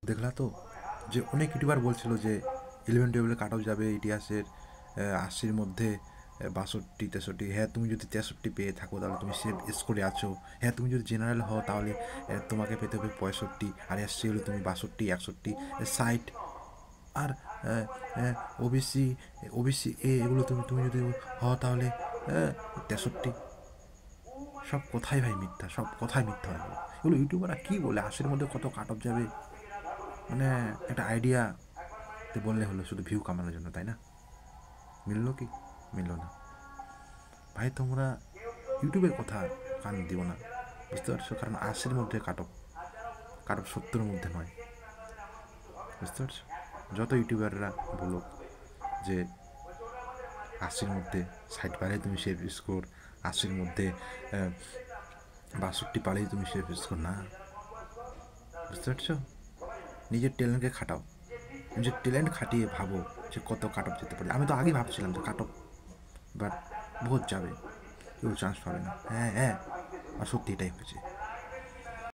দেখলা তো যে অনেক ইউটিউবার বলছিল যে 11-12 কাট অফ যাবে ইতিহাসের 80-র মধ্যে 62-63। হ্যাঁ, তুমি যদি 63 পেয়ে থাকো তাহলে তুমি সেফ স্কোরে আছো। হ্যাঁ, তুমি যদি জেনারেল হও তাহলে তোমাকে পেতে হবে 65, আর এসসি হলে তুমি 62, 61, 60। আর ওবিসি ওবিসি এগুলো তুমি তুমি যদি হও তাহলে 63। সব কথাই ভাই মিথ্যা, সব কথাই মিথ্যা হয় এগুলো। এগুলো ইউটিউবাররা কী বলে 80-র মধ্যে কত কাট অফ যাবে, মানে একটা আইডিয়া বললে হলো শুধু ভিউ কামানোর জন্য, তাই না? মিললো কি? মিললো না। ভাই তোমরা ইউটিউবের কথা কান দিও না, বুঝতে পারছো? কারণ 80-র মধ্যে কাট অফ, কাট অফ 70-এর মধ্যে নয়, বুঝতে পারছো? যত ইউটিউবাররা বলো যে 80-র মধ্যে 60 পারেই তুমি সেফ স্কোর, 80-র মধ্যে 62 পারেই তুমি সেফ স্কোর, না, বুঝতে পারছো? নিজের ট্যালেন্টকে খাটাও, নিজের ট্যালেন্ট খাটিয়ে ভাবো যে কত কাট অফ যেতে পারে। আমি তো আগেই ভাবছিলাম যে কাট অফ বাট বহুত যাবে, কেউ চান্স পাবে না। হ্যাঁ হ্যাঁ, আর সত্যি এটাই হয়েছে।